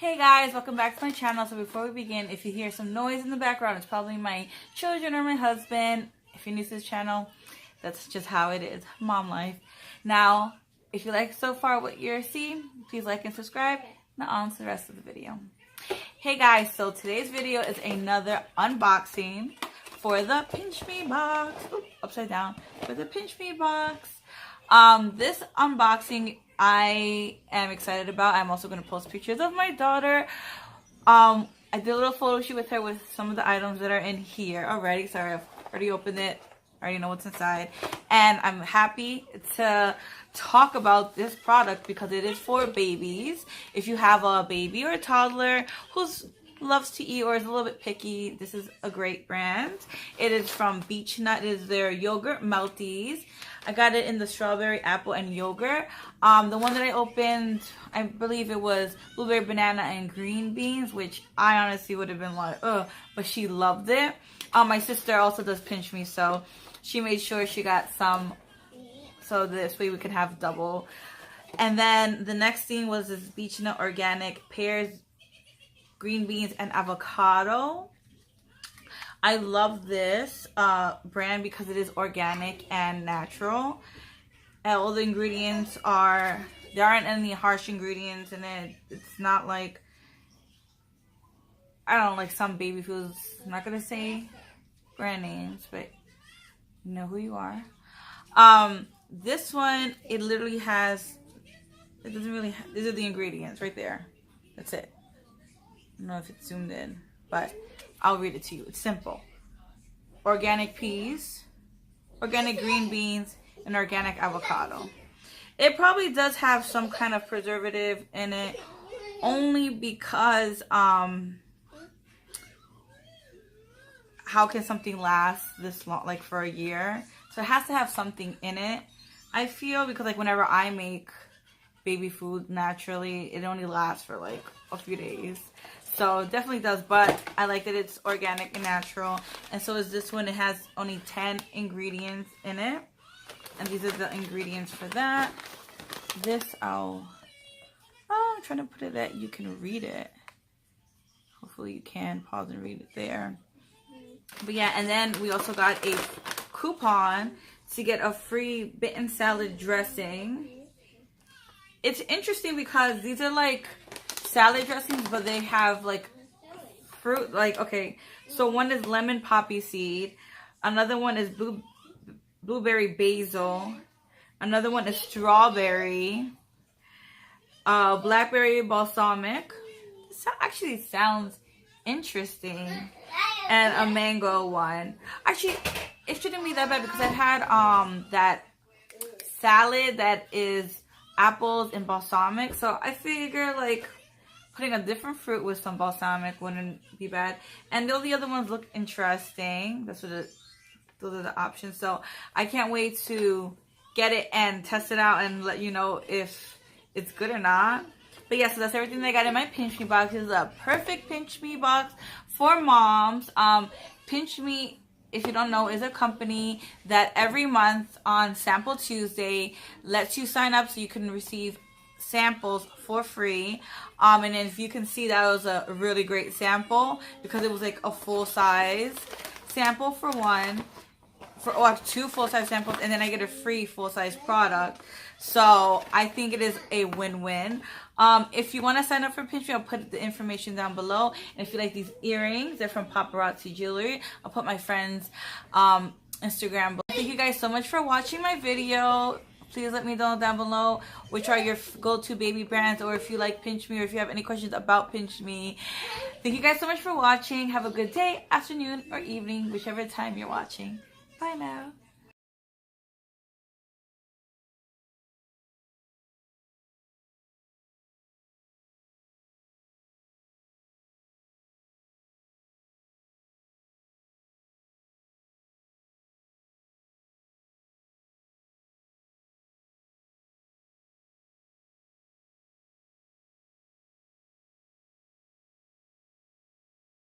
Hey guys, welcome back to my channel. So before we begin, if you hear some noise in the background, it's probably my children or my husband. If you're new to this channel, that's just how it is. Mom life. Now, if you like so far what you're seeing, please like and subscribe. Now on to the rest of the video. Hey guys, so today's video is another unboxing for the Pinchme box. Ooh, upside down. For the Pinchme box. This unboxing I am excited about. I'm also going to post pictures of my daughter. I did a little photo shoot with her with some of the items that are in here already. Sorry, I've already opened it. I already know what's inside. And I'm happy to talk about this product because it is for babies. If you have a baby or a toddler who loves to eat or is a little bit picky, this is a great brand. It is from Beechnut. It is their yogurt Melties. I got it in the strawberry, apple, and yogurt. The one that I opened, I believe it was blueberry, banana, and green beans, which I honestly would have been like, ugh, but she loved it. My sister also does Pinchme, so she made sure she got some, so this way we could have double. And then the next thing was this Beechnut organic pears, green beans, and avocado. I love this brand because it is organic and natural. And all the ingredients are, there aren't any harsh ingredients in it. It's not like, I don't know, like some baby foods. I'm not going to say brand names, but you know who you are. This one, it literally has, it doesn't really, these are the ingredients right there. That's it. I don't know if it's zoomed in, but I'll read it to you. It's simple. Organic peas, organic green beans, and organic avocado. It probably does have some kind of preservative in it, only because how can something last this long, like for a year? So it has to have something in it, I feel, because like whenever I make baby food naturally, it only lasts for like a few days. So it definitely does, but I like that it's organic and natural. And so is this one. It has only 10 ingredients in it. And these are the ingredients for that. This, I'm trying to put it that you can read it. Hopefully you can pause and read it there. But yeah, and then we also got a coupon to get a free bitten salad dressing. It's interesting because these are like salad dressings, but they have like fruit, like, okay, so one is lemon poppy seed, another one is blueberry basil, another one is strawberry, blackberry balsamic. This actually sounds interesting. And a mango one. Actually, it shouldn't be that bad because I've had that salad that is apples and balsamic, so I figure like putting a different fruit with some balsamic wouldn't be bad. And all the other ones look interesting. Those are the options. So I can't wait to get it and test it out and let you know if it's good or not. But yeah, so that's everything that I got in my Pinchme box. This is a perfect Pinchme box for moms. Pinchme, if you don't know, is a company that every month on Sample Tuesday lets you sign up so you can receive samples for free. And if you can see, that was a really great sample because it was like a full size sample for one, or 2 full-size samples, and then I get a free full-size product. So I think it is a win-win. If you want to sign up for Pinchme, I'll put the information down below. And if you like these earrings, they're from Paparazzi Jewelry. I'll put my friend's Instagram below. Thank you guys so much for watching my video. Please let me know down below which are your go-to baby brands, or if you like Pinchme, or if you have any questions about Pinchme. Thank you guys so much for watching. Have a good day, afternoon, or evening, whichever time you're watching. Bye now.